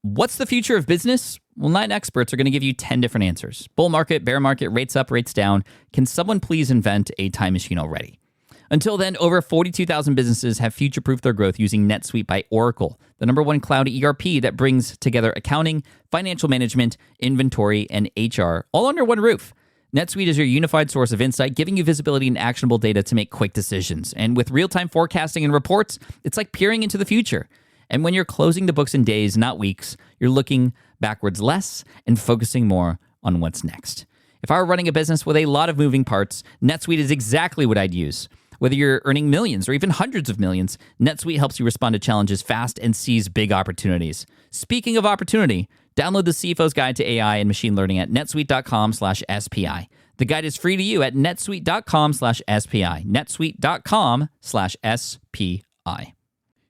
What's the future of business? Well, 9 experts are going to give you 10 different answers. Bull market, bear market, rates up, rates down. Can someone please invent a time machine already? Until then, over 42,000 businesses have future-proofed their growth using NetSuite by Oracle, the #1 cloud ERP that brings together accounting, financial management, inventory, and HR all under one roof. NetSuite is your unified source of insight, giving you visibility and actionable data to make quick decisions. And with real-time forecasting and reports, it's like peering into the future. And when you're closing the books in days, not weeks, you're looking backwards less and focusing more on what's next. If I were running a business with a lot of moving parts, NetSuite is exactly what I'd use. Whether you're earning millions or even hundreds of millions, NetSuite helps you respond to challenges fast and seize big opportunities. Speaking of opportunity, download the CFO's Guide to AI and Machine Learning at netsuite.com/SPI. The guide is free to you at netsuite.com/SPI. netsuite.com/SPI.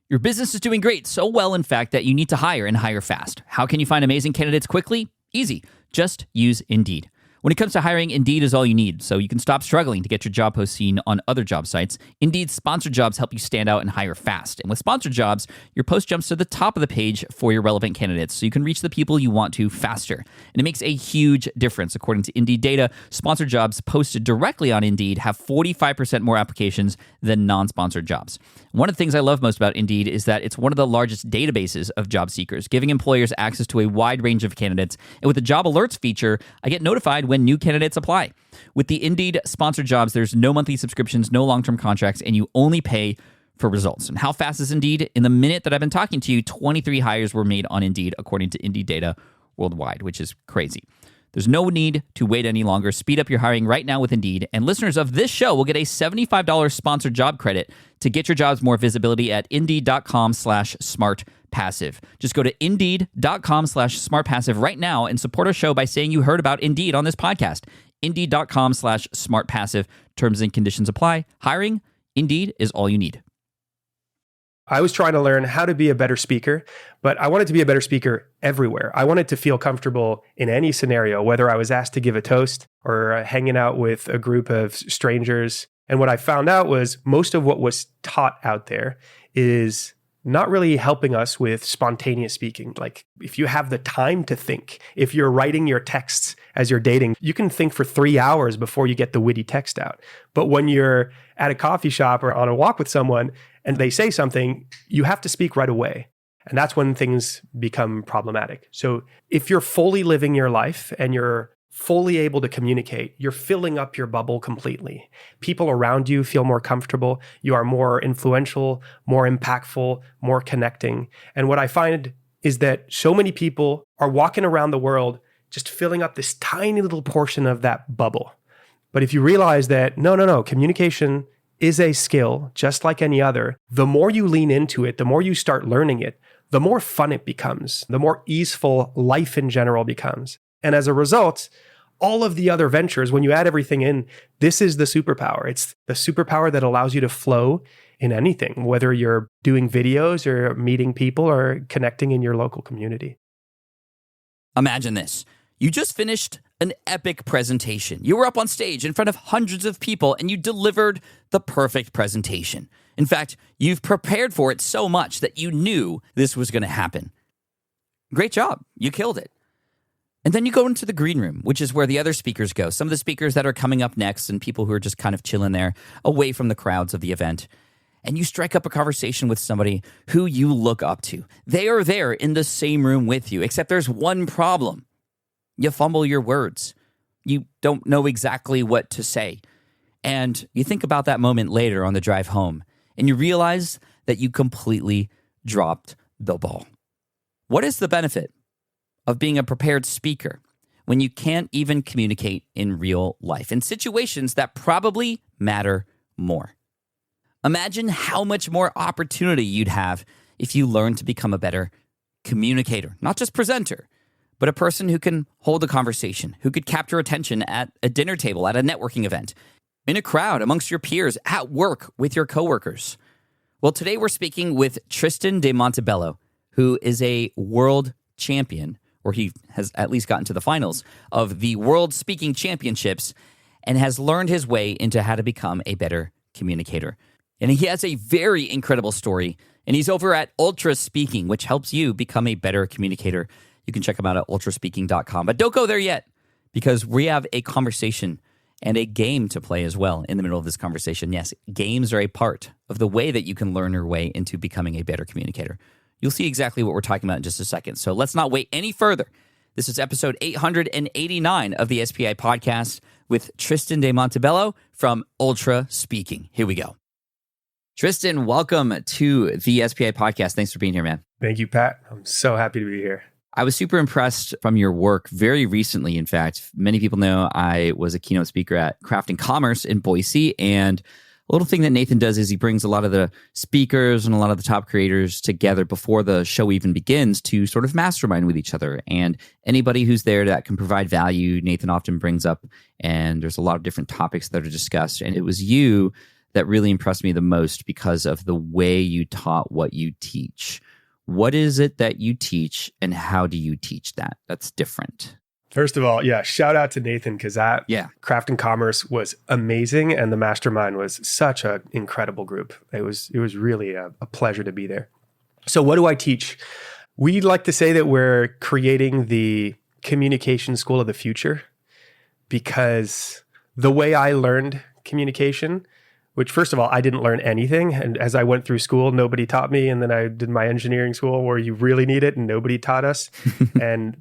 Your business is doing great, so well, in fact, that you need to hire and hire fast. How can you find amazing candidates quickly? Easy. Just use Indeed. When it comes to hiring, Indeed is all you need, so you can stop struggling to get your job post seen on other job sites. Indeed's sponsored jobs help you stand out and hire fast. And with sponsored jobs, your post jumps to the top of the page for your relevant candidates, so you can reach the people you want to faster. And it makes a huge difference. According to Indeed data, sponsored jobs posted directly on Indeed have 45% more applications than non-sponsored jobs. One of the things I love most about Indeed is that it's one of the largest databases of job seekers, giving employers access to a wide range of candidates. And with the job alerts feature, I get notified when new candidates apply. With the Indeed sponsored jobs, there's no monthly subscriptions, no long-term contracts, and you only pay for results. And how fast is Indeed? In the minute that I've been talking to you, 23 hires were made on Indeed, according to Indeed data worldwide, which is crazy. There's no need to wait any longer. Speed up your hiring right now with Indeed. And listeners of this show will get a $75 sponsored job credit to get your jobs more visibility at Indeed.com/smartpassive. Just go to Indeed.com/smartpassive right now and support our show by saying you heard about Indeed on this podcast. Indeed.com/smartpassive. Terms and conditions apply. Hiring, Indeed is all you need. I was trying to learn how to be a better speaker, but I wanted to be a better speaker everywhere. I wanted to feel comfortable in any scenario, whether I was asked to give a toast or hanging out with a group of strangers. And what I found out was most of what was taught out there is not really helping us with spontaneous speaking. Like if you have the time to think, if you're writing your texts as you're dating, you can think for 3 hours before you get the witty text out. But when you're at a coffee shop or on a walk with someone and they say something, you have to speak right away. And that's when things become problematic. So if you're fully living your life and you're fully able to communicate, you're filling up your bubble completely. People around you feel more comfortable. You are more influential, more impactful, more connecting. And what I find is that so many people are walking around the world just filling up this tiny little portion of that bubble. But if you realize that, no, communication is a skill just like any other, the more you lean into it, the more you start learning it, the more fun it becomes, the more easeful life in general becomes. And as a result, all of the other ventures, when you add everything in, this is the superpower. It's the superpower that allows you to flow in anything, whether you're doing videos or meeting people or connecting in your local community. Imagine this. You just finished an epic presentation. You were up on stage in front of hundreds of people and you delivered the perfect presentation. In fact, you've prepared for it so much that you knew this was going to happen. Great job. You killed it. And then you go into the green room, which is where the other speakers go. Some of the speakers that are coming up next and people who are just kind of chilling there away from the crowds of the event. And you strike up a conversation with somebody who you look up to. They are there in the same room with you, except there's one problem. You fumble your words. You don't know exactly what to say. And you think about that moment later on the drive home, and you realize that you completely dropped the ball. What is the benefit of being a prepared speaker when you can't even communicate in real life, in situations that probably matter more? Imagine how much more opportunity you'd have if you learned to become a better communicator, not just presenter, but a person who can hold a conversation, who could capture attention at a dinner table, at a networking event, in a crowd, amongst your peers, at work, with your coworkers. Well, today we're speaking with Tristan de Montebello, who is a world champion, or he has at least gotten to the finals of the World Speaking Championships and has learned his way into how to become a better communicator. And he has a very incredible story And he's over at Ultraspeaking, which helps you become a better communicator. You can check him out at ultraspeaking.com. But don't go there yet, because we have a conversation and a game to play as well in the middle of this conversation. Yes, games are a part of the way that you can learn your way into becoming a better communicator. You'll see exactly what we're talking about in just a second. So let's not wait any further. This is episode 889 of the SPI podcast with Tristan de Montebello from Ultraspeaking. Here we go. Tristan, welcome to the SPI podcast. Thanks for being here, man. Thank you, Pat. I'm so happy to be here. I was super impressed from your work very recently. In fact, many people know I was a keynote speaker at Craft and Commerce in Boise. And a little thing that Nathan does is he brings a lot of the speakers and a lot of the top creators together before the show even begins to sort of mastermind with each other. And anybody who's there that can provide value, Nathan often brings up. And there's a lot of different topics that are discussed. And it was you that really impressed me the most because of the way you taught what you teach. What is it that you teach, and how do you teach that? That's different. First of all, shout out to Nathan, because that Craft and Commerce was amazing, and the mastermind was such an incredible group. It was really a pleasure to be there. So what do I teach? We like to say that we're creating the communication school of the future, because the way I learned communication, which first of all, I didn't learn anything. And as I went through school, nobody taught me. And then I did my engineering school where you really need it and nobody taught us. And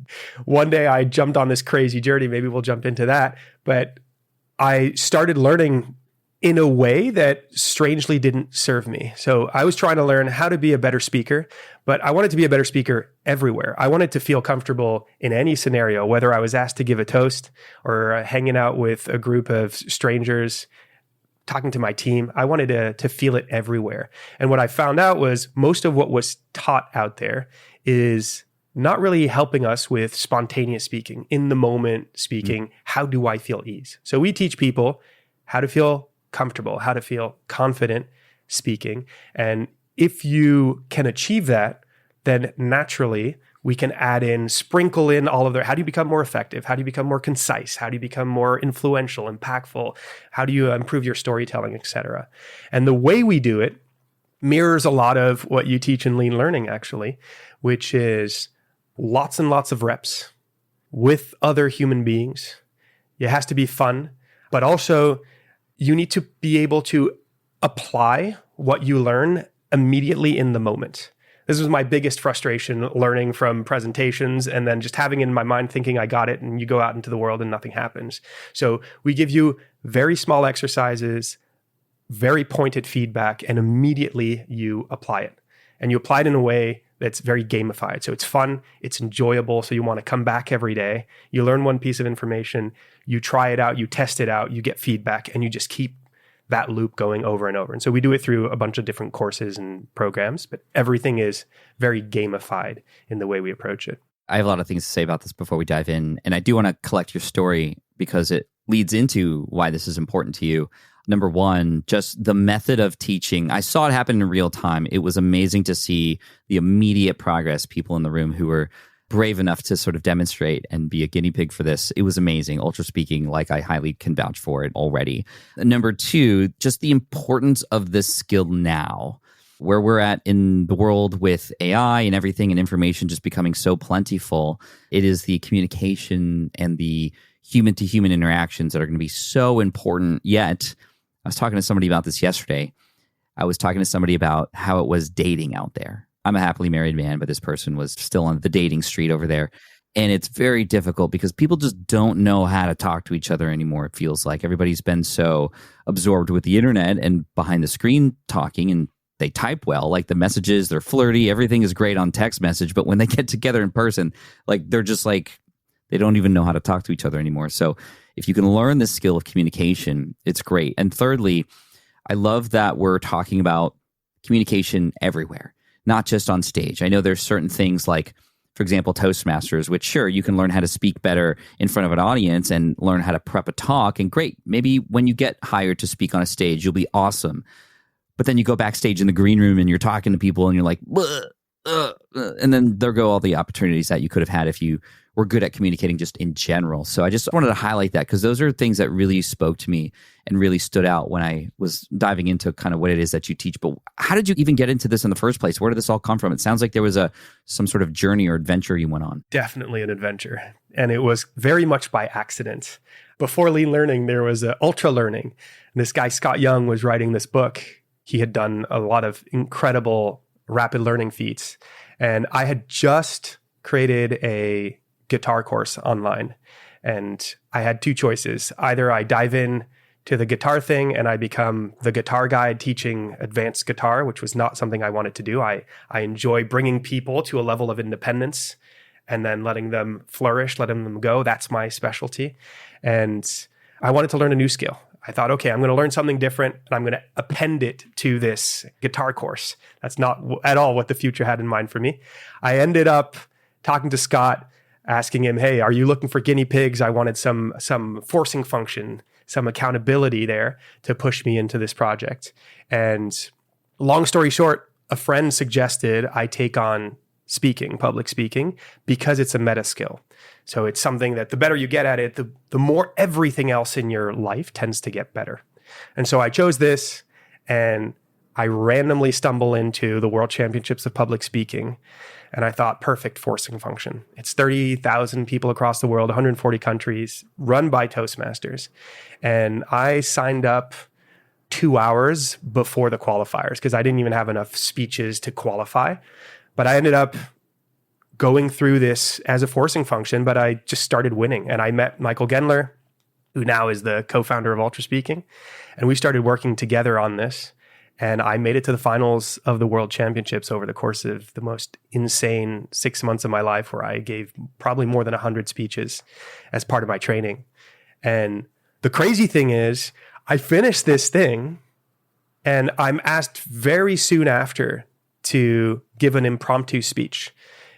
one day I jumped on this crazy journey. Maybe we'll jump into that. But I started learning in a way that strangely didn't serve me. So I was trying to learn how to be a better speaker, but I wanted to be a better speaker everywhere. I wanted to feel comfortable in any scenario, whether I was asked to give a toast or hanging out with a group of strangers, talking to my team. I wanted to feel it everywhere. And what I found out was most of what was taught out there is not really helping us with spontaneous speaking, in the moment speaking. How do I feel ease? So we teach people how to feel comfortable, how to feel confident speaking. And if you can achieve that, then naturally we can sprinkle in all of how do you become more effective? How do you become more concise? How do you become more influential, impactful? How do you improve your storytelling, et cetera? And the way we do it mirrors a lot of what you teach in lean learning, actually, which is lots and lots of reps with other human beings. It has to be fun, but also you need to be able to apply what you learn immediately in the moment. This was my biggest frustration, learning from presentations and then just having in my mind thinking I got it, and you go out into the world and nothing happens. So we give you very small exercises, very pointed feedback, and immediately you apply it. And you apply it in a way that's very gamified. So it's fun, it's enjoyable, so you want to come back every day. You learn one piece of information, you try it out, you test it out, you get feedback, and you just keep that loop going over and over. And so we do it through a bunch of different courses and programs, but everything is very gamified in the way we approach it. I have a lot of things to say about this before we dive in. And I do want to collect your story because it leads into why this is important to you. Number one, just the method of teaching. I saw it happen in real time. It was amazing to see the immediate progress, people in the room who were brave enough to sort of demonstrate and be a guinea pig for this. It was amazing. Ultraspeaking, like, I highly can vouch for it already. Number two, just the importance of this skill now, where we're at in the world with AI and everything and information just becoming so plentiful. It is the communication and the human-to-human interactions that are going to be so important. Yet, I was talking to somebody about this yesterday. I was talking to somebody about how it was dating out there. I'm a happily married man, but this person was still on the dating street over there. And it's very difficult because people just don't know how to talk to each other anymore. It feels like everybody's been so absorbed with the internet and behind the screen talking, and they type well, like the messages, they're flirty. Everything is great on text message. But when they get together in person, like, they're just like, they don't even know how to talk to each other anymore. So if you can learn this skill of communication, it's great. And thirdly, I love that we're talking about communication everywhere, not just on stage. I know there's certain things like, for example, Toastmasters, which sure, you can learn how to speak better in front of an audience and learn how to prep a talk. And great, maybe when you get hired to speak on a stage, you'll be awesome. But then you go backstage in the green room and you're talking to people and you're like, and then there go all the opportunities that you could have had if you we're good at communicating just in general. So I just wanted to highlight that because those are things that really spoke to me and really stood out when I was diving into kind of what it is that you teach. But how did you even get into this in the first place? Where did this all come from? It sounds like there was some sort of journey or adventure you went on. Definitely an adventure. And it was very much by accident. Before lean learning, there was ultra learning. And this guy, Scott Young, was writing this book. He had done a lot of incredible rapid learning feats. And I had just created a guitar course online. And I had two choices. Either I dive in to the guitar thing and I become the guitar guy teaching advanced guitar, which was not something I wanted to do. I enjoy bringing people to a level of independence and then letting them flourish, letting them go. That's my specialty. And I wanted to learn a new skill. I thought, okay, I'm going to learn something different and I'm going to append it to this guitar course. That's not at all what the future had in mind for me. I ended up talking to Scott, asking him, hey, are you looking for guinea pigs? I wanted some forcing function, some accountability there to push me into this project. And long story short, a friend suggested I take on speaking, public speaking, because it's a meta skill. So it's something that the better you get at it, the more everything else in your life tends to get better. And so I chose this, and I randomly stumble into the World Championships of Public Speaking. And I thought, perfect forcing function. It's 30,000 people across the world, 140 countries, run by Toastmasters. And I signed up 2 hours before the qualifiers because I didn't even have enough speeches to qualify. But I ended up going through this as a forcing function, but I just started winning. And I met Michael Gendler, who now is the co-founder of Ultraspeaking. And we started working together on this. And I made it to the finals of the World Championships over the course of the most insane 6 months of my life, where I gave probably more than 100 speeches as part of my training. And the crazy thing is, I finished this thing and I'm asked very soon after to give an impromptu speech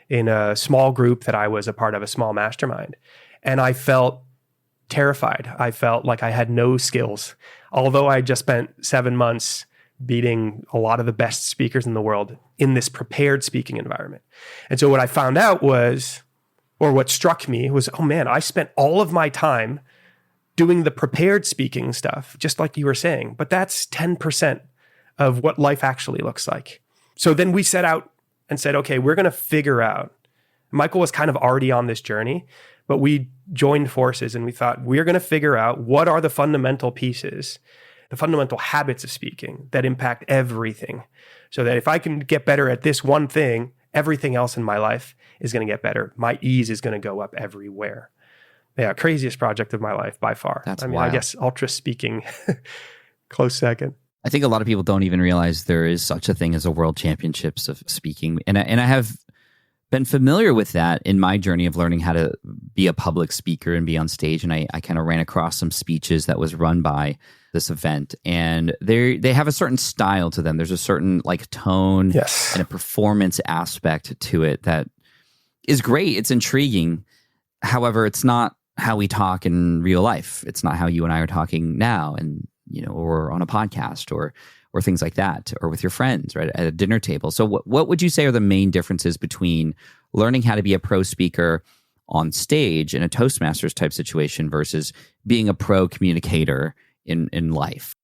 in a small group that I was a part of, a small mastermind. And I felt terrified. I felt like I had no skills. Although I just spent 7 months beating a lot of the best speakers in the world in this prepared speaking environment. And so what I found out was, or what struck me was, oh man, I spent all of my time doing the prepared speaking stuff, just like you were saying, but that's 10% of what life actually looks like. So then we set out and said, okay, we're going to figure out. Michael was kind of already on this journey, but we joined forces and we thought, we're going to figure out what are the fundamental pieces, the fundamental habits of speaking that impact everything. So that if I can get better at this one thing, everything else in my life is going to get better. My ease is going to go up everywhere. Yeah, craziest project of my life by far. That's wild. wild. I guess Ultraspeaking, close second. I think a lot of people don't even realize there is such a thing as a World Championships of Speaking. And I have been familiar with that in my journey of learning how to be a public speaker and be on stage. And I kind of ran across some speeches that was run by this event. And they have a certain style to them. There's a certain like tone Yes. and a performance aspect to it that is great. It's intriguing. However, it's not how we talk in real life. It's not how you and I are talking now, and or on a podcast or things like that, or with your friends, right, at a dinner table. So what would you say are the main differences between learning how to be a pro speaker on stage in a Toastmasters type situation versus being a pro communicator in life?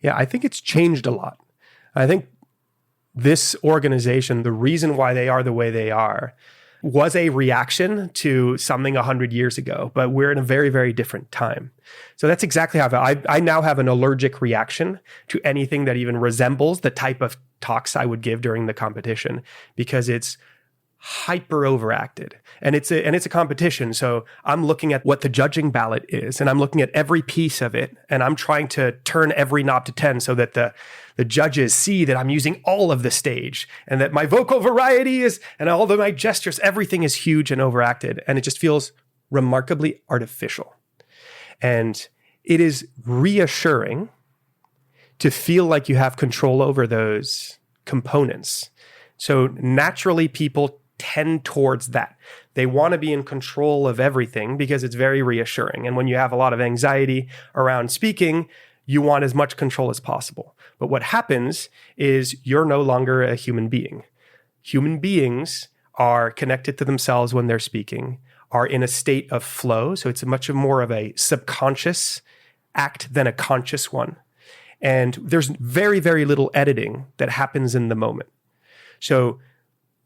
Yeah, I think it's changed a lot. I think this organization, the reason why they are the way they are, was a reaction to something 100 years ago, but we're in a very, very different time. So that's exactly how I now have an allergic reaction to anything that even resembles the type of talks I would give during the competition, because it's hyper overacted and it's a competition. So I'm looking at what the judging ballot is, and I'm looking at every piece of it, and I'm trying to turn every knob to 10 so that the judges see that I'm using all of the stage and that my vocal variety is, and all of my gestures, everything is huge and overacted. And it just feels remarkably artificial. And it is reassuring to feel like you have control over those components. So naturally, people tend towards that. They want to be in control of everything because it's very reassuring. And when you have a lot of anxiety around speaking, you want as much control as possible. But what happens is you're no longer a human being. Human beings are connected to themselves when they're speaking, are in a state of flow. So it's much more of a subconscious act than a conscious one. And there's very, very little editing that happens in the moment. So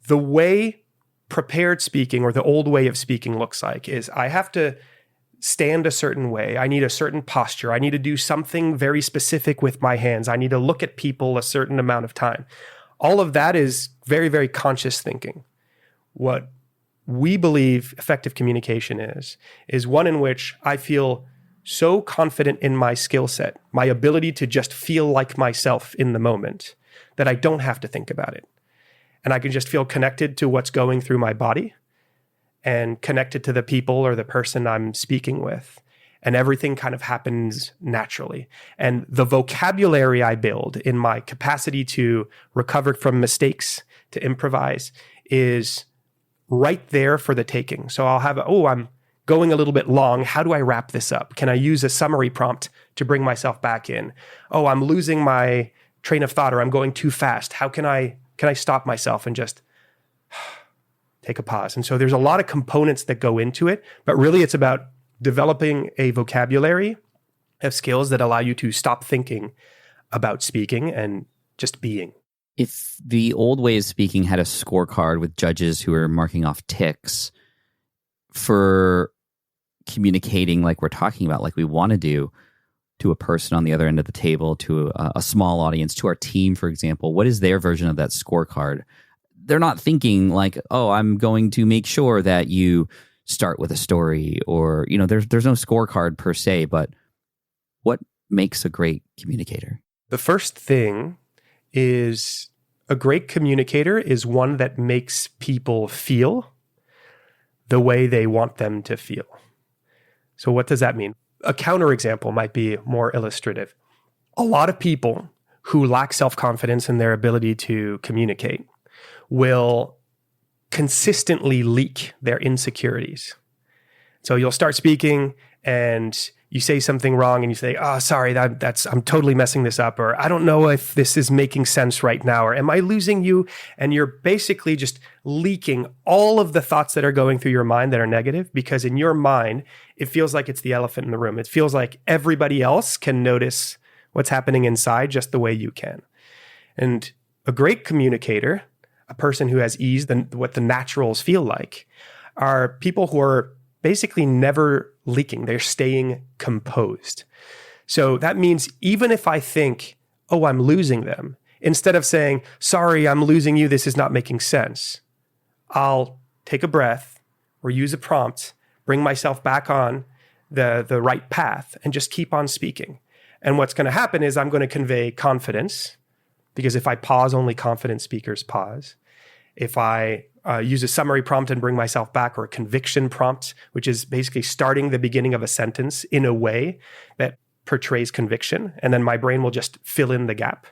the way prepared speaking or the old way of speaking looks like is I have to stand a certain way. I need a certain posture. I need to do something very specific with my hands. I need to look at people a certain amount of time. All of that is very, very conscious thinking. What we believe effective communication is one in which I feel so confident in my skill set, my ability to just feel like myself in the moment, that I don't have to think about it. And I can just feel connected to what's going through my body and connected to the people or the person I'm speaking with. And everything kind of happens naturally. And the vocabulary I build in my capacity to recover from mistakes, to improvise, is right there for the taking. So I'll have, I'm going a little bit long. How do I wrap this up? Can I use a summary prompt to bring myself back in? Oh, I'm losing my train of thought, or I'm going too fast. How can I stop myself and just take a pause? And so there's a lot of components that go into it, but really it's about developing a vocabulary of skills that allow you to stop thinking about speaking and just being. If the old way of speaking had a scorecard with judges who are marking off ticks for communicating like we're talking about, like we want to do, to a person on the other end of the table, to a small audience, to our team, for example, what is their version of that scorecard? They're not thinking like, oh, I'm going to make sure that you start with a story, or, there's no scorecard per se, but what makes a great communicator? The first thing is a great communicator is one that makes people feel the way they want them to feel. So what does that mean? A counterexample might be more illustrative. A lot of people who lack self-confidence in their ability to communicate will consistently leak their insecurities. So you'll start speaking and you say something wrong and you say, oh, sorry, I'm totally messing this up, or I don't know if this is making sense right now, or am I losing you? And you're basically just leaking all of the thoughts that are going through your mind that are negative, because in your mind, it feels like it's the elephant in the room. It feels like everybody else can notice what's happening inside just the way you can. And a great communicator, a person who has ease, what the naturals feel like, are people who are basically never leaking. They're staying composed. So that means even if I think, oh, I'm losing them, instead of saying, sorry, I'm losing you, this is not making sense, I'll take a breath or use a prompt, bring myself back on the right path, and just keep on speaking. And what's going to happen is I'm going to convey confidence, because if I pause, only confident speakers pause. If I use a summary prompt and bring myself back, or a conviction prompt, which is basically starting the beginning of a sentence in a way that portrays conviction, and then my brain will just fill in the gap,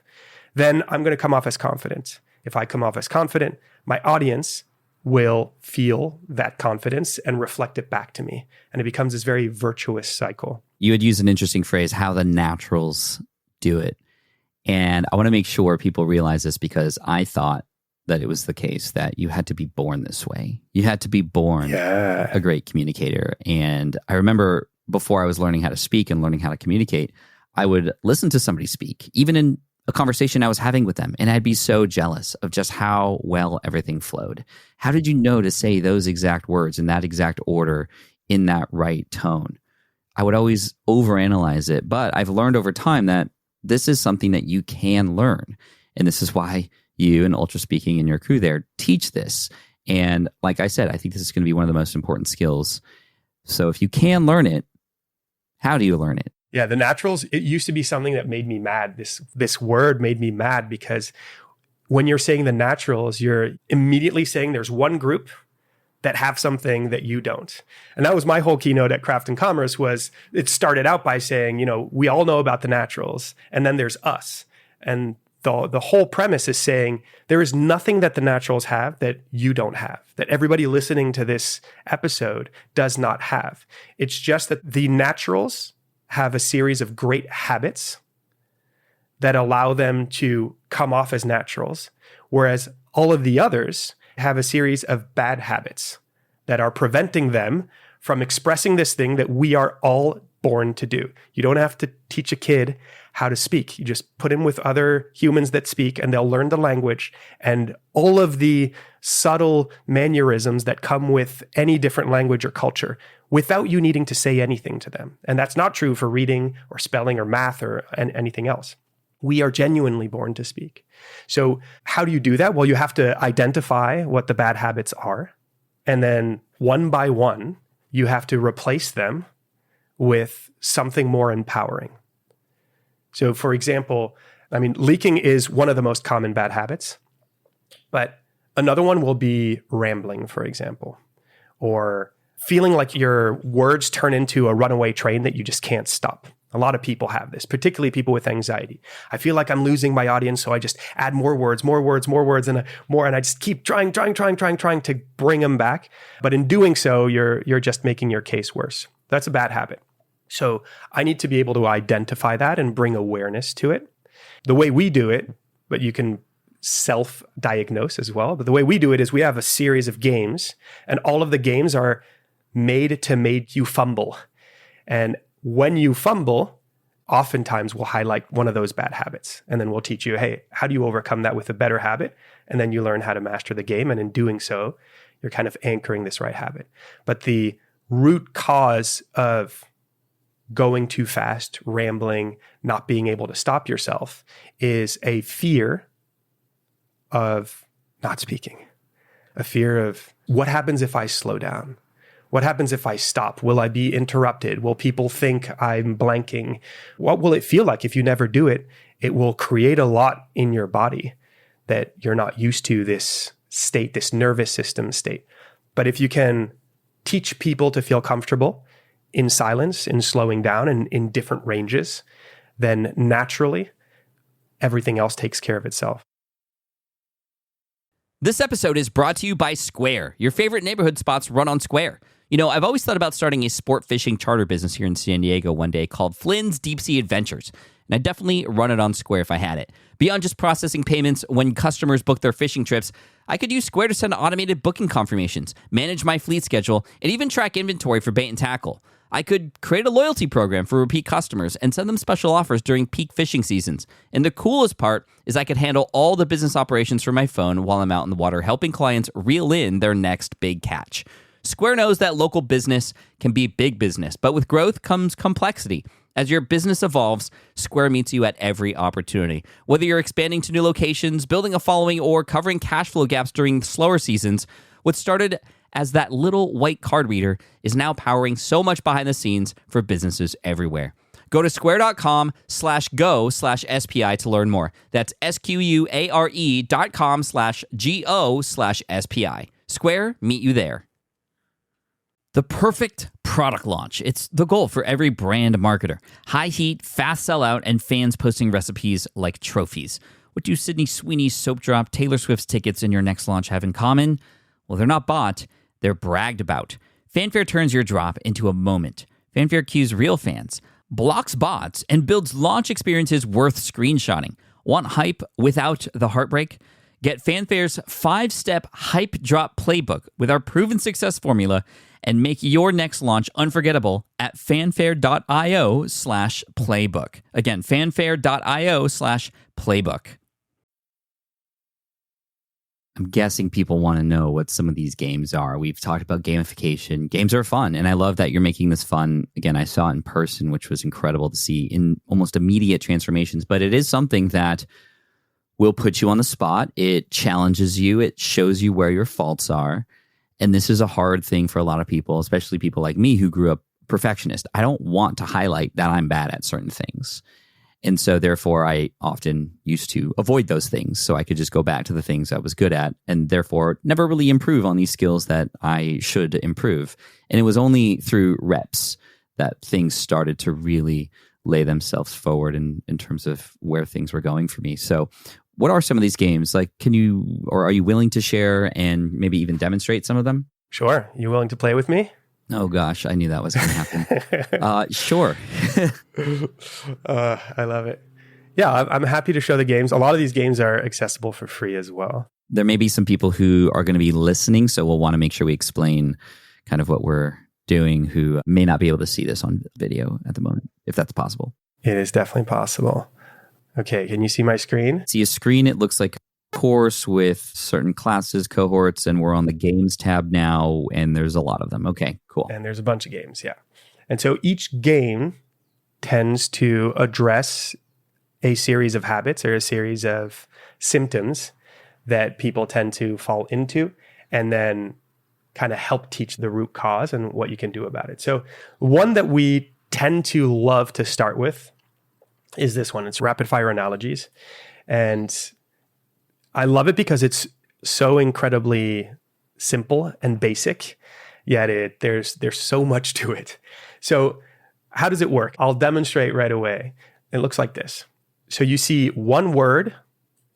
then I'm going to come off as confident. If I come off as confident, my audience will feel that confidence and reflect it back to me. And it becomes this very virtuous cycle. You had used an interesting phrase, how the naturals do it. And I want to make sure people realize this, because I thought that it was the case that you had to be born this way. You had to be born a great communicator. And I remember before I was learning how to speak and learning how to communicate, I would listen to somebody speak, even in a conversation I was having with them, and I'd be so jealous of just how well everything flowed. How did you know to say those exact words in that exact order, in that right tone? I would always overanalyze it, but I've learned over time that this is something that you can learn. And this is why you and Ultraspeaking and your crew there teach this. And like I said, I think this is going to be one of the most important skills. So if you can learn it, how do you learn it? Yeah, the naturals, it used to be something that made me mad. This word made me mad, because when you're saying the naturals, you're immediately saying there's one group that have something that you don't. And that was my whole keynote at Craft and Commerce. Was it started out by saying, we all know about the naturals, and then there's us. And the whole premise is saying there is nothing that the naturals have that you don't have, that everybody listening to this episode does not have. It's just that the naturals have a series of great habits that allow them to come off as naturals, whereas all of the others have a series of bad habits that are preventing them from expressing this thing that we are all born to do. You don't have to teach a kid how to speak. You just put him with other humans that speak and they'll learn the language and all of the subtle mannerisms that come with any different language or culture without you needing to say anything to them. And that's not true for reading or spelling or math or anything else. We are genuinely born to speak. So how do you do that? Well, you have to identify what the bad habits are. And then one by one, you have to replace them with something more empowering. So for example, leaking is one of the most common bad habits, but another one will be rambling, for example, or feeling like your words turn into a runaway train that you just can't stop. A lot of people have this, particularly people with anxiety. I feel like I'm losing my audience, so I just add more words, and I just keep trying to bring them back. But in doing so, you're just making your case worse. That's a bad habit. So I need to be able to identify that and bring awareness to it. The way we do it, but you can self-diagnose as well. But the way we do it is we have a series of games, and all of the games are made to make you fumble. And when you fumble, oftentimes we'll highlight one of those bad habits. And then we'll teach you, hey, how do you overcome that with a better habit? And then you learn how to master the game. And in doing so, you're kind of anchoring this right habit. But the root cause of going too fast, rambling, not being able to stop yourself is a fear of not speaking, a fear of what happens if I slow down? What happens if I stop? Will I be interrupted? Will people think I'm blanking? What will it feel like if you never do it? It will create a lot in your body that you're not used to, this state, this nervous system state. But if you can teach people to feel comfortable in silence, in slowing down, and in different ranges, then naturally everything else takes care of itself. This episode is brought to you by Square. Your favorite neighborhood spots run on Square. You know, I've always thought about starting a sport fishing charter business here in San Diego one day called Flynn's Deep Sea Adventures. And I'd definitely run it on Square if I had it. Beyond just processing payments when customers book their fishing trips, I could use Square to send automated booking confirmations, manage my fleet schedule, and even track inventory for bait and tackle. I could create a loyalty program for repeat customers and send them special offers during peak fishing seasons. And the coolest part is I could handle all the business operations from my phone while I'm out in the water, helping clients reel in their next big catch. Square knows that local business can be big business, but with growth comes complexity. As your business evolves, Square meets you at every opportunity. Whether you're expanding to new locations, building a following, or covering cash flow gaps during slower seasons, what started as that little white card reader is now powering so much behind the scenes for businesses everywhere. Go to square.com/go/SPI to learn more. That's SQUARE.com/GO/SPI. Square, meet you there. The perfect product launch. It's the goal for every brand marketer. High heat, fast sellout, and fans posting recipes like trophies. What do Sydney Sweeney's soap drop, Taylor Swift's tickets, and your next launch have in common? Well, they're not bought, they're bragged about. Fanfare turns your drop into a moment. Fanfare cues real fans, blocks bots, and builds launch experiences worth screenshotting. Want hype without the heartbreak? Get Fanfare's 5-step hype drop playbook with our proven success formula and make your next launch unforgettable at fanfare.io/playbook. Again, fanfare.io/playbook. I'm guessing people want to know what some of these games are. We've talked about gamification. Games are fun, and I love that you're making this fun. Again, I saw it in person, which was incredible to see in almost immediate transformations, but it is something that will put you on the spot. It challenges you. It shows you where your faults are. And this is a hard thing for a lot of people, especially people like me who grew up perfectionist. I don't want to highlight that I'm bad at certain things. And so therefore, I often used to avoid those things so I could just go back to the things I was good at and therefore never really improve on these skills that I should improve. And it was only through reps that things started to really lay themselves forward in terms of where things were going for me. So what are some of these games? Like, can you, or are you willing to share and maybe even demonstrate some of them? Sure. You willing to play with me? Oh gosh, I knew that was going to happen. Sure. I love it. Yeah, I'm happy to show the games. A lot of these games are accessible for free as well. There may be some people who are going to be listening, so we'll want to make sure we explain kind of what we're doing who may not be able to see this on video at the moment, if that's possible. It is definitely possible. Okay, can you see my screen? See a screen, it looks like a course with certain classes, cohorts, and we're on the games tab now, and there's a lot of them. Okay, cool. And there's a bunch of games, yeah. And so each game tends to address a series of habits or a series of symptoms that people tend to fall into, and then kind of help teach the root cause and what you can do about it. So one that we tend to love to start with is this one. It's rapid fire analogies. And I love it because it's so incredibly simple and basic, yet there's so much to it. So how does it work? I'll demonstrate right away. It looks like this. So you see one word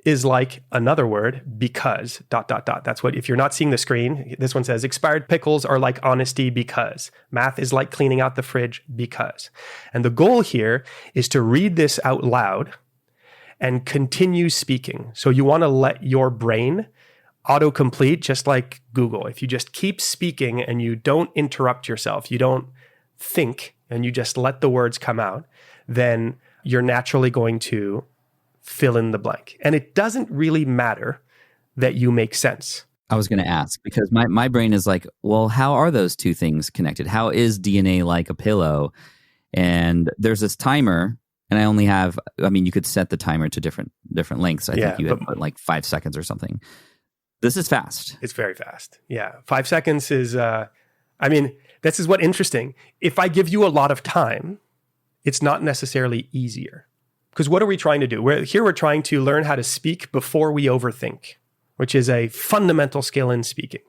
is like another word because ... That's what, if you're not seeing the screen, this one says expired pickles are like honesty because math is like cleaning out the fridge because. And the goal here is to read this out loud and continue speaking. So you want to let your brain autocomplete just like Google. If you just keep speaking and you don't interrupt yourself, you don't think and you just let the words come out, then you're naturally going to fill in the blank. And it doesn't really matter that you make sense. I was going to ask because my brain is like, well, how are those two things connected? How is DNA like a pillow? And there's this timer, and I only have, I mean, you could set the timer to different lengths. I think you had put like 5 seconds or something. This is fast. It's very fast. Yeah. 5 seconds is, this is what's interesting. If I give you a lot of time, it's not necessarily easier. Because what are we trying to do? We're trying to learn how to speak before we overthink, which is a fundamental skill in speaking.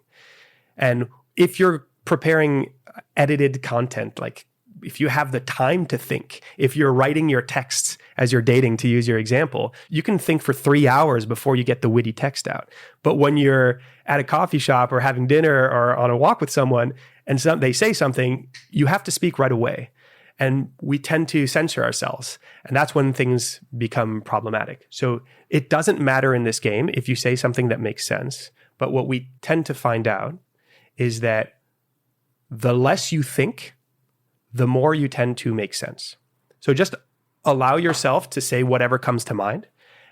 And if you're preparing edited content, like if you have the time to think, if you're writing your texts as you're dating, to use your example, you can think for 3 hours before you get the witty text out. But when you're at a coffee shop or having dinner or on a walk with someone and they say something, you have to speak right away. And we tend to censor ourselves. And that's when things become problematic. So it doesn't matter in this game if you say something that makes sense. But what we tend to find out is that the less you think, the more you tend to make sense. So just allow yourself to say whatever comes to mind,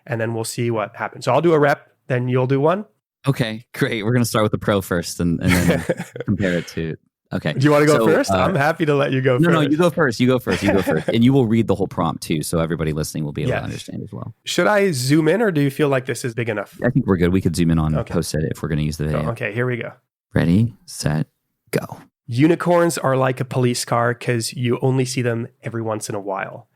and then we'll see what happens. So I'll do a rep, then you'll do one. Okay, great. We're going to start with the pro first and then compare it to... Okay. Do you want to go first? I'm happy to let you go first. No, you go first. You go first. And you will read the whole prompt too, so everybody listening will be able to understand as well. Should I zoom in or do you feel like this is big enough? I think we're good. We could zoom in on post-edit if we're going to use the video. Okay, here we go. Ready, set, go. Unicorns are like a police car because you only see them every once in a while.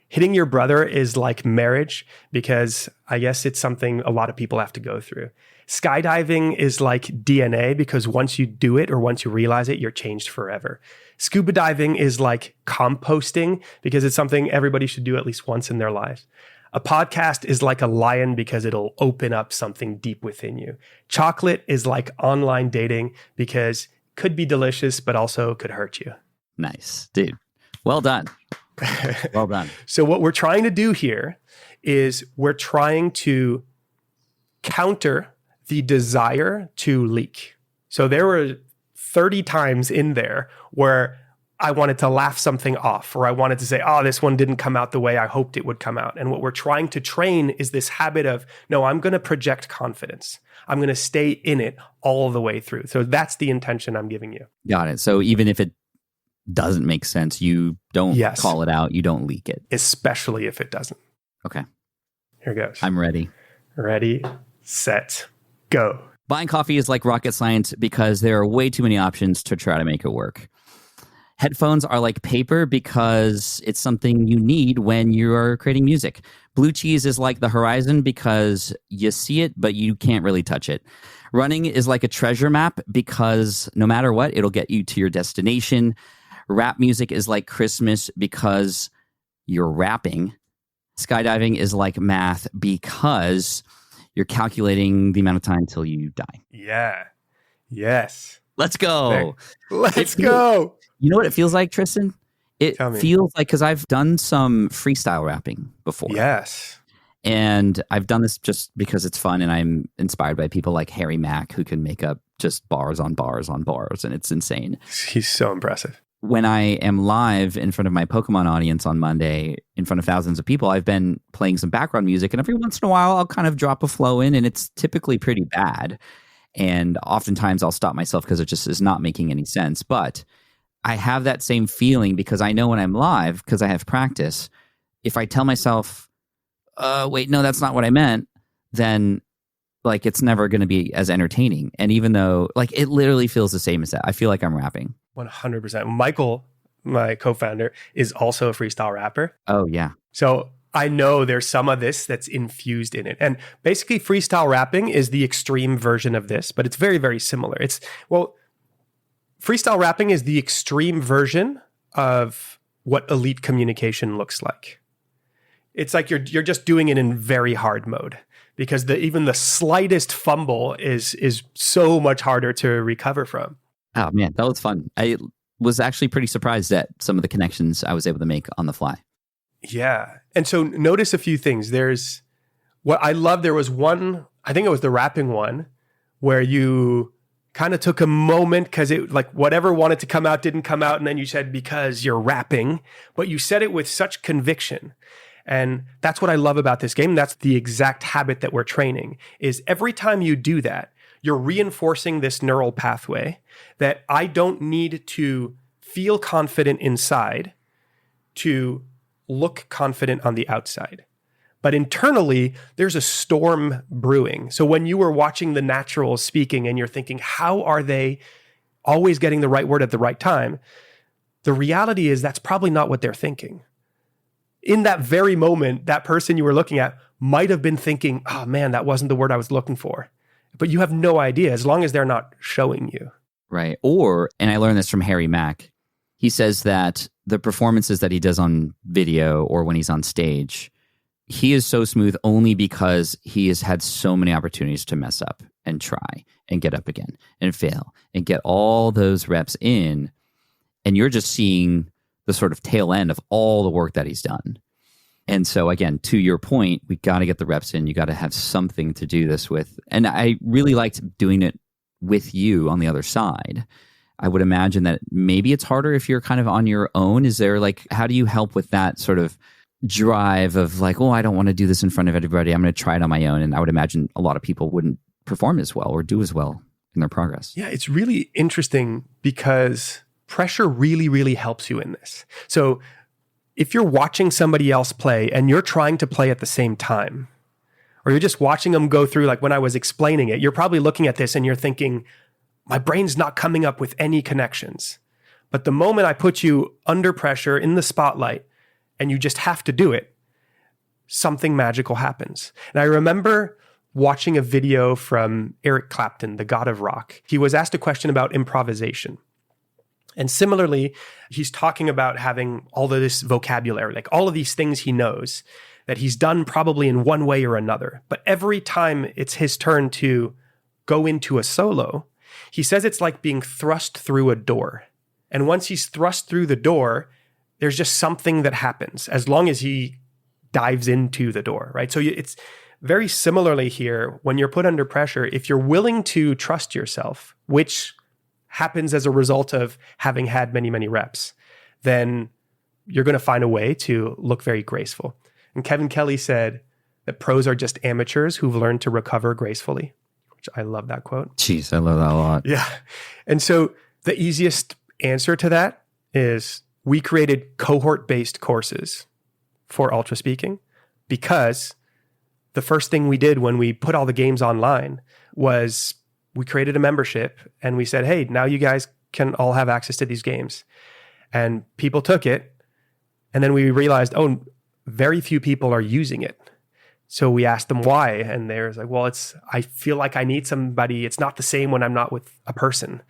Hitting your brother is like marriage because I guess it's something a lot of people have to go through. Skydiving is like DNA because once you do it or once you realize it, you're changed forever. Scuba diving is like composting because it's something everybody should do at least once in their lives. A podcast is like a lion because it'll open up something deep within you. Chocolate is like online dating because it could be delicious, but also could hurt you. Nice, dude. Well done. Well done. So what we're trying to do here is we're trying to counter the desire to leak. So there were 30 times in there where I wanted to laugh something off, or I wanted to say, oh, this one didn't come out the way I hoped it would come out. And what we're trying to train is this habit of, no, I'm going to project confidence. I'm going to stay in it all the way through. So that's the intention I'm giving you. Got it. So even if it doesn't make sense, you don't call it out, you don't leak it. Especially if it doesn't. Okay. Here goes. I'm ready. Ready, set, go. Buying coffee is like rocket science because there are way too many options to try to make it work. Headphones are like paper because it's something you need when you are creating music. Blue cheese is like the horizon because you see it, but you can't really touch it. Running is like a treasure map because no matter what, it'll get you to your destination. Rap music is like Christmas because you're rapping. Skydiving is like math because you're calculating the amount of time till you die. Yeah. Yes. Let's go. Let's go. You know what it feels like, Tristan? It feels like, because I've done some freestyle rapping before. Yes. And I've done this just because it's fun, and I'm inspired by people like Harry Mack, who can make up just bars on bars on bars, and it's insane. He's so impressive. When I am live in front of my Pokemon audience on Monday, in front of thousands of people, I've been playing some background music, and every once in a while I'll kind of drop a flow in, and it's typically pretty bad. And oftentimes I'll stop myself because it just is not making any sense. But I have that same feeling because I know when I'm live, because I have practice, if I tell myself, wait, no, that's not what I meant, then like it's never going to be as entertaining. And even though like it literally feels the same as that, I feel like I'm rapping. 100%. Michael, my co-founder, is also a freestyle rapper. Oh, yeah. So I know there's some of this that's infused in it. And basically freestyle rapping is the extreme version of this, but it's very, very similar. Freestyle rapping is the extreme version of what elite communication looks like. It's like you're just doing it in very hard mode because even the slightest fumble is so much harder to recover from. Oh, man, that was fun. I was actually pretty surprised at some of the connections I was able to make on the fly. Yeah. And so notice a few things. There's what I love. There was one, I think it was the rapping one, where you kind of took a moment because it like whatever wanted to come out didn't come out. And then you said, because you're rapping, but you said it with such conviction. And that's what I love about this game. That's the exact habit that we're training is every time you do that, you're reinforcing this neural pathway that I don't need to feel confident inside to look confident on the outside. But internally, there's a storm brewing. So when you were watching the naturals speaking and you're thinking, how are they always getting the right word at the right time? The reality is that's probably not what they're thinking. In that very moment, that person you were looking at might have been thinking, oh man, that wasn't the word I was looking for. But you have no idea as long as they're not showing you. Right. Or, and I learned this from Harry Mack, he says that the performances that he does on video or when he's on stage, he is so smooth only because he has had so many opportunities to mess up and try and get up again and fail and get all those reps in. And you're just seeing the sort of tail end of all the work that he's done. And so again, to your point, we got to get the reps in. You got to have something to do this with. And I really liked doing it with you on the other side. I would imagine that maybe it's harder if you're kind of on your own. Is there like, how do you help with that sort of drive of like, oh, I don't want to do this in front of everybody. I'm going to try it on my own. And I would imagine a lot of people wouldn't perform as well or do as well in their progress. Yeah, it's really interesting because pressure really, really helps you in this. So if you're watching somebody else play and you're trying to play at the same time, or you're just watching them go through, like when I was explaining it, you're probably looking at this and you're thinking, my brain's not coming up with any connections. But the moment I put you under pressure in the spotlight and you just have to do it, something magical happens. And I remember watching a video from Eric Clapton, the god of rock. He was asked a question about improvisation. And similarly, he's talking about having all of this vocabulary, like all of these things he knows that he's done probably in one way or another. But every time it's his turn to go into a solo, he says it's like being thrust through a door. And once he's thrust through the door, there's just something that happens as long as he dives into the door, right? So it's very similarly here, when you're put under pressure, if you're willing to trust yourself, which happens as a result of having had many, many reps, then you're going to find a way to look very graceful. And Kevin Kelly said that pros are just amateurs who've learned to recover gracefully, which I love that quote. Jeez, I love that a lot. Yeah. And so the easiest answer to that is we created cohort-based courses for Ultraspeaking because the first thing we did when we put all the games online was we created a membership and we said, hey, now you guys can all have access to these games. And people took it. And then we realized, oh, very few people are using it. So we asked them why. And they was like, well, I feel like I need somebody. It's not the same when I'm not with a person.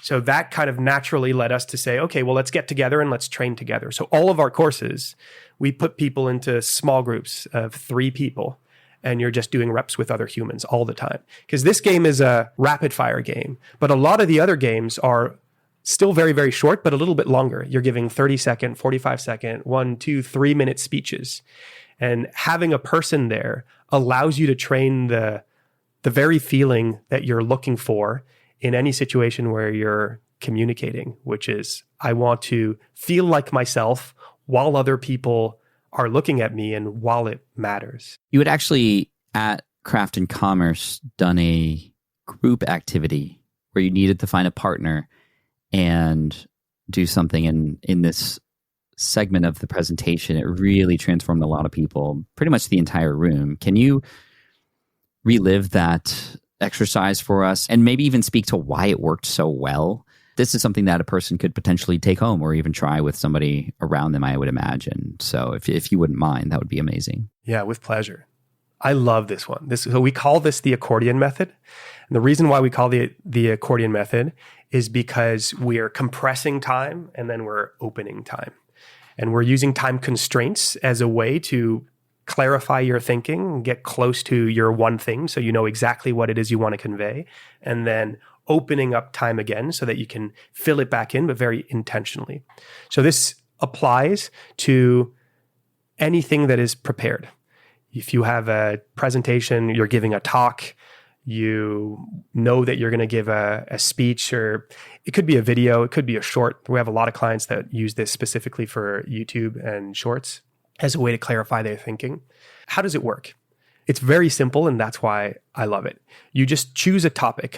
So that kind of naturally led us to say, okay, well, let's get together and let's train together. So all of our courses, we put people into small groups of 3 people. And you're just doing reps with other humans all the time. Because this game is a rapid fire game, but a lot of the other games are still very, very short, but a little bit longer. You're giving 30-second, 45-second, 1, 2, 3-minute speeches. And having a person there allows you to train the very feeling that you're looking for in any situation where you're communicating, which is, I want to feel like myself while other people are looking at me and while it matters. You had actually, at Craft and Commerce, done a group activity where you needed to find a partner and do something in this segment of the presentation. It really transformed a lot of people, pretty much the entire room. Can you relive that exercise for us and maybe even speak to why it worked so well? This is something that a person could potentially take home or even try with somebody around them, I would imagine. So if you wouldn't mind, that would be amazing. Yeah, with pleasure. I love this one. So we call this the accordion method. And the reason why we call the accordion method is because we are compressing time and then we're opening time. And we're using time constraints as a way to clarify your thinking, get close to your one thing so you know exactly what it is you want to convey, and then opening up time again so that you can fill it back in, but very intentionally. So this applies to anything that is prepared. If you have a presentation, you're giving a talk, you know that you're going to give a speech, or it could be a video, it could be a short. We have a lot of clients that use this specifically for YouTube and shorts as a way to clarify their thinking. How does it work? It's very simple, and that's why I love it. You just choose a topic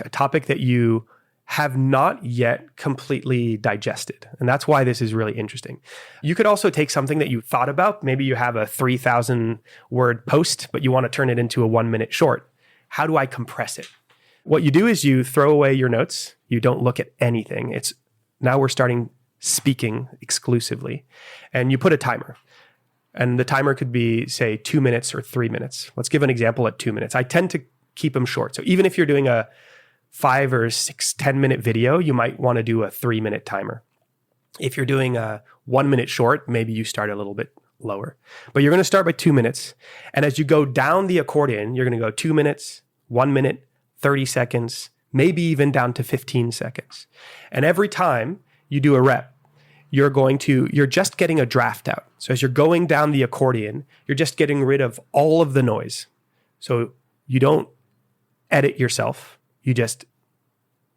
that you have not yet completely digested. And that's why this is really interesting. You could also take something that you thought about. Maybe you have a 3,000 word post, but you want to turn it into a 1-minute short. How do I compress it? What you do is you throw away your notes. You don't look at anything. Now we're starting speaking exclusively, and you put a timer. And the timer could be, say, 2 minutes or 3 minutes. Let's give an example at 2 minutes. I tend to keep them short. So even if you're doing a 5 or 6, 10-minute video, you might want to do a 3-minute timer. If you're doing a 1-minute short, maybe you start a little bit lower. But you're going to start by 2 minutes. And as you go down the accordion, you're going to go 2 minutes, 1 minute, 30 seconds, maybe even down to 15 seconds. And every time you do a rep, you're just getting a draft out. So as you're going down the accordion, you're just getting rid of all of the noise. So you don't edit yourself. You just,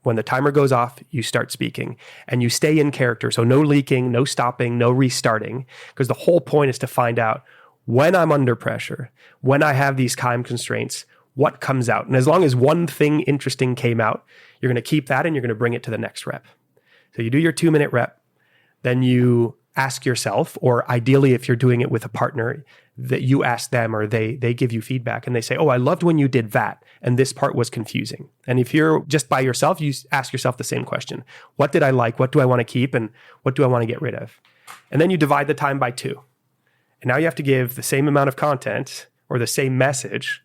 when the timer goes off, you start speaking and you stay in character. So no leaking, no stopping, no restarting, because the whole point is to find out when I'm under pressure, when I have these time constraints, what comes out. And as long as one thing interesting came out, you're going to keep that and you're going to bring it to the next rep. So you do your 2-minute rep. Then you ask yourself, or ideally if you're doing it with a partner, that you ask them or they give you feedback and they say, oh, I loved when you did that and this part was confusing. And if you're just by yourself, you ask yourself the same question. What did I like? What do I want to keep? And what do I want to get rid of? And then you divide the time by 2. And now you have to give the same amount of content or the same message,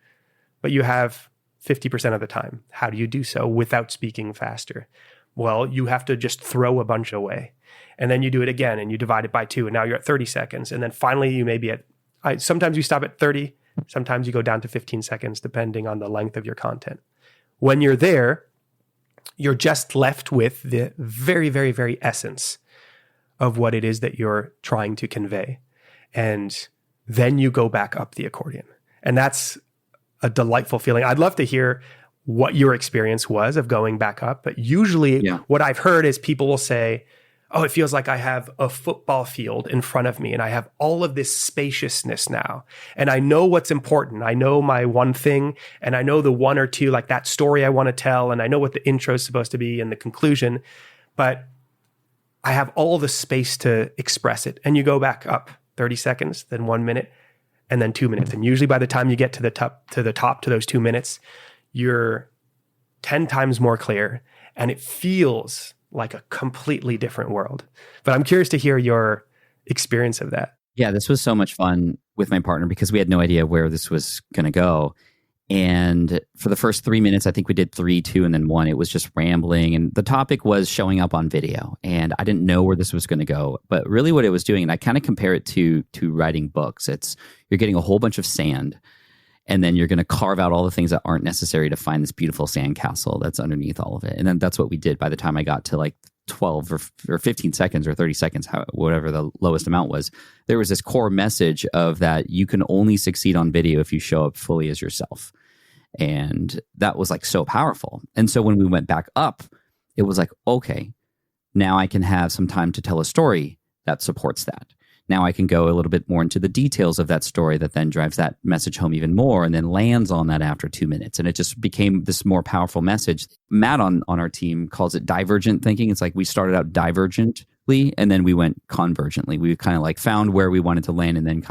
but you have 50% of the time. How do you do so without speaking faster? Well, you have to just throw a bunch away. And then you do it again and you divide it by 2. And now you're at 30 seconds. And then finally you may be sometimes you stop at 30. Sometimes you go down to 15 seconds, depending on the length of your content. When you're there, you're just left with the very, very, very essence of what it is that you're trying to convey. And then you go back up the accordion. And that's a delightful feeling. I'd love to hear what your experience was of going back up. But usually what I've heard is people will say, oh, it feels like I have a football field in front of me and I have all of this spaciousness now. And I know what's important. I know my one thing and I know the one or two, like that story I want to tell. And I know what the intro is supposed to be and the conclusion, but I have all the space to express it. And you go back up 30 seconds, then 1 minute, and then 2 minutes. And usually by the time you get to the top to those 2 minutes, you're 10 times more clear and it feels like a completely different world. But I'm curious to hear your experience of that. Yeah, this was so much fun with my partner because we had no idea where this was going to go. And for the first 3 minutes, I think we did 3, 2, and then 1. It was just rambling. And the topic was showing up on video. And I didn't know where this was going to go. But really what it was doing, and I kind of compare it to writing books. You're getting a whole bunch of sand. And then you're going to carve out all the things that aren't necessary to find this beautiful sandcastle that's underneath all of it. And then that's what we did by the time I got to like 12 or 15 seconds or 30 seconds, whatever the lowest amount was, there was this core message of that you can only succeed on video if you show up fully as yourself. And that was like so powerful. And so when we went back up, it was like, okay, now I can have some time to tell a story that supports that. Now I can go a little bit more into the details of that story that then drives that message home even more and then lands on that after 2 minutes. And it just became this more powerful message. Matt on our team calls it divergent thinking. It's like we started out divergently and then we went convergently. We kind of like found where we wanted to land and then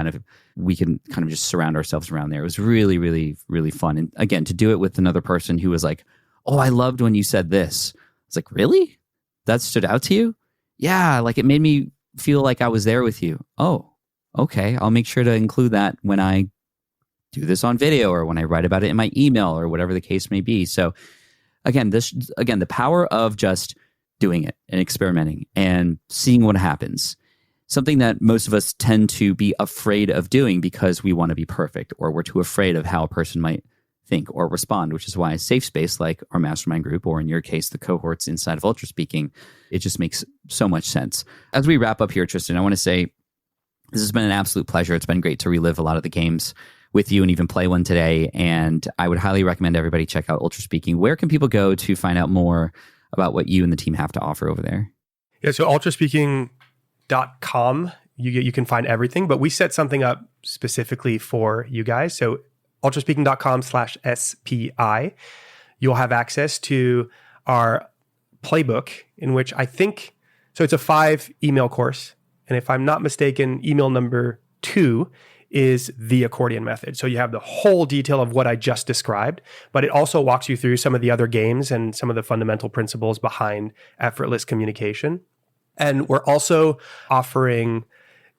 we can kind of just surround ourselves around there. It was really, really, really fun. And again, to do it with another person who was like, oh, I loved when you said this. It's like, really? That stood out to you? Yeah, like it made me feel like I was there with you. Oh, okay. I'll make sure to include that when I do this on video or when I write about it in my email or whatever the case may be. So again, the power of just doing it and experimenting and seeing what happens. Something that most of us tend to be afraid of doing because we want to be perfect or we're too afraid of how a person might think or respond, which is why a safe space like our mastermind group, or in your case, the cohorts inside of Ultraspeaking, it just makes so much sense. As we wrap up here, Tristan, I want to say this has been an absolute pleasure. It's been great to relive a lot of the games with you and even play one today. And I would highly recommend everybody check out Ultraspeaking. Where can people go to find out more about what you and the team have to offer over there? Yeah, so ultraspeaking.com, you can find everything, but we set something up specifically for you guys. So ultraspeaking.com/SPI. You'll have access to our playbook in which so it's a 5 email course. And if I'm not mistaken, email number 2 is the accordion method. So you have the whole detail of what I just described, but it also walks you through some of the other games and some of the fundamental principles behind effortless communication. And we're also offering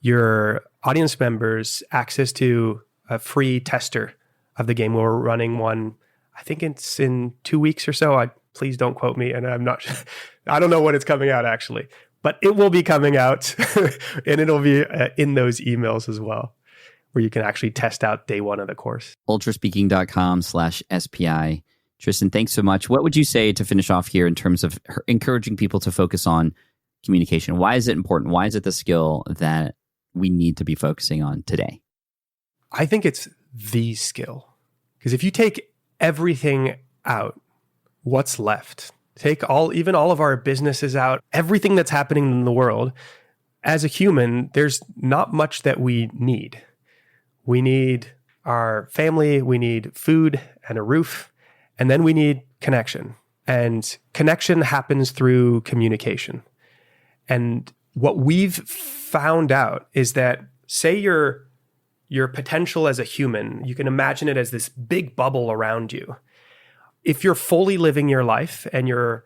your audience members access to a free tester of the game. We're running one, I think it's in 2 weeks or so. Please don't quote me, and I don't know when it's coming out actually, but it will be coming out and it'll be in those emails as well, where you can actually test out day 1 of the course. Ultraspeaking.com/SPI. Tristan, thanks so much. What would you say to finish off here in terms of encouraging people to focus on communication? Why is it important? Why is it the skill that we need to be focusing on today? I think it's the skill. Because if you take everything out, what's left? Take even all of our businesses out, everything that's happening in the world. As a human, there's not much that we need. We need our family, we need food and a roof, and then we need connection. And connection happens through communication. And what we've found out is that, say your potential as a human, you can imagine it as this big bubble around you. If you're fully living your life and you're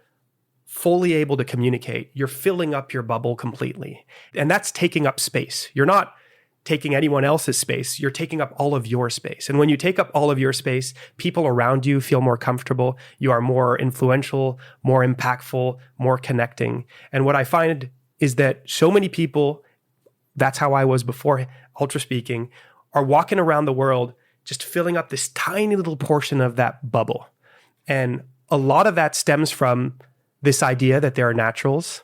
fully able to communicate, you're filling up your bubble completely. And that's taking up space. You're not taking anyone else's space. You're taking up all of your space. And when you take up all of your space, people around you feel more comfortable. You are more influential, more impactful, more connecting. And what I find is that so many people, that's how I was before Ultraspeaking, are walking around the world just filling up this tiny little portion of that bubble. And a lot of that stems from this idea that there are naturals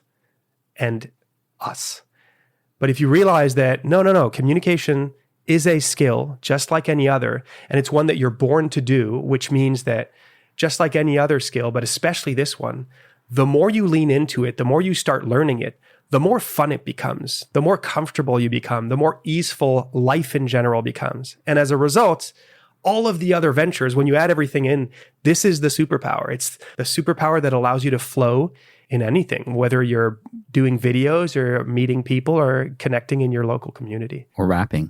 and us. But if you realize that, no, communication is a skill just like any other, and it's one that you're born to do, which means that just like any other skill, but especially this one, the more you lean into it, the more you start learning it, the more fun it becomes, the more comfortable you become, the more easeful life in general becomes. And as a result, all of the other ventures, when you add everything in, this is the superpower. It's the superpower that allows you to flow in anything, whether you're doing videos or meeting people or connecting in your local community. Or rapping.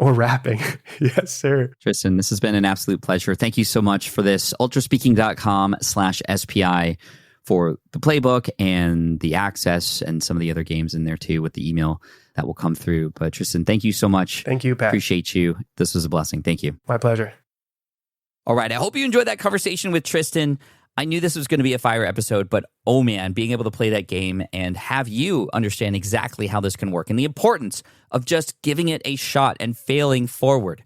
Yes, sir. Tristan, this has been an absolute pleasure. Thank you so much for this. Ultraspeaking.com/SPI for the playbook and the access and some of the other games in there too with the email that will come through. But Tristan, thank you so much. Thank you, Pat. Appreciate you. This was a blessing. Thank you. My pleasure. All right. I hope you enjoyed that conversation with Tristan. I knew this was going to be a fire episode, but oh man, being able to play that game and have you understand exactly how this can work and the importance of just giving it a shot and failing forward.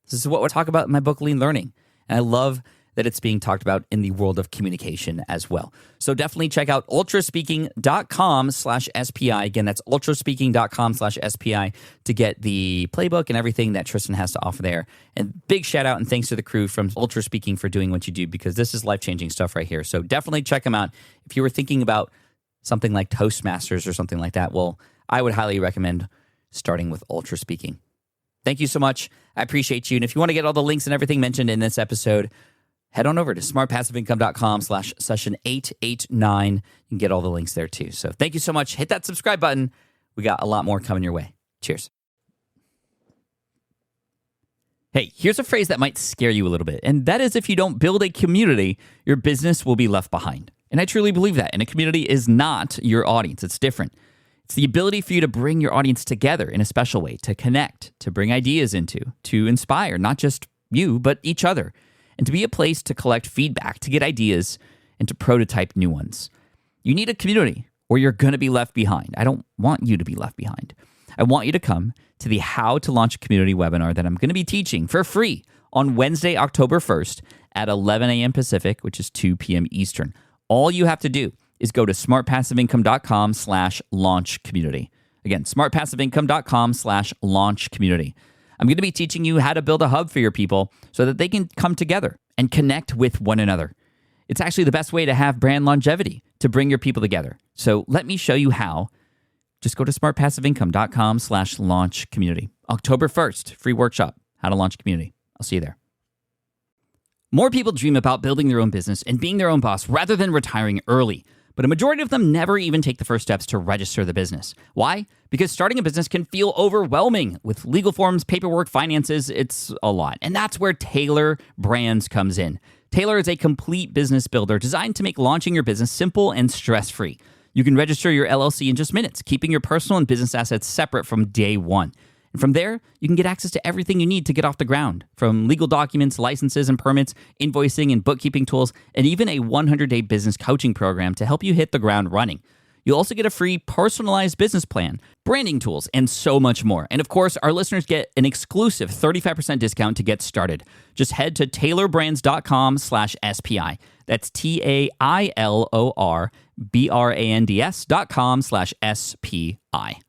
This is what we're talking about in my book, Lean Learning. And I love that it's being talked about in the world of communication as well. So definitely check out ultraspeaking.com/SPI. Again, that's ultraspeaking.com/SPI to get the playbook and everything that Tristan has to offer there. And big shout out and thanks to the crew from Ultraspeaking for doing what you do, because this is life-changing stuff right here. So definitely check them out. If you were thinking about something like Toastmasters or something like that, well, I would highly recommend starting with Ultraspeaking. Thank you so much. I appreciate you. And if you want to get all the links and everything mentioned in this episode, head on over to smartpassiveincome.com/session889. You can get all the links there too. So thank you so much. Hit that subscribe button. We got a lot more coming your way. Cheers. Hey, here's a phrase that might scare you a little bit, and that is, if you don't build a community, your business will be left behind. And I truly believe that. And a community is not your audience. It's different. It's the ability for you to bring your audience together in a special way, to connect, to bring ideas into, to inspire not just you, but each other, and to be a place to collect feedback, to get ideas, and to prototype new ones. You need a community, or you're going to be left behind. I don't want you to be left behind. I want you to come to the How to Launch a Community webinar that I'm going to be teaching for free on Wednesday, October 1st at 11 a.m. Pacific, which is 2 p.m. Eastern. All you have to do is go to smartpassiveincome.com/launch community. Again, smartpassiveincome.com/launch community. I'm going to be teaching you how to build a hub for your people so that they can come together and connect with one another. It's actually the best way to have brand longevity, to bring your people together. So let me show you how. Just go to smartpassiveincome.com/launch community. October 1st, free workshop, how to launch a community. I'll see you there. More people dream about building their own business and being their own boss rather than retiring early. But a majority of them never even take the first steps to register the business. Why? Because starting a business can feel overwhelming. With legal forms, paperwork, finances, it's a lot. And that's where Taylor Brands comes in. Taylor is a complete business builder designed to make launching your business simple and stress-free. You can register your LLC in just minutes, keeping your personal and business assets separate from day one. And from there, you can get access to everything you need to get off the ground, from legal documents, licenses and permits, invoicing and bookkeeping tools, and even a 100-day business coaching program to help you hit the ground running. You'll also get a free personalized business plan, branding tools, and so much more. And of course, our listeners get an exclusive 35% discount to get started. Just head to taylorbrands.com/SPI. That's TAILORBRANDS.com/SPI.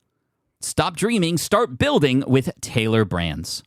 Stop dreaming, start building with Taylor Brands.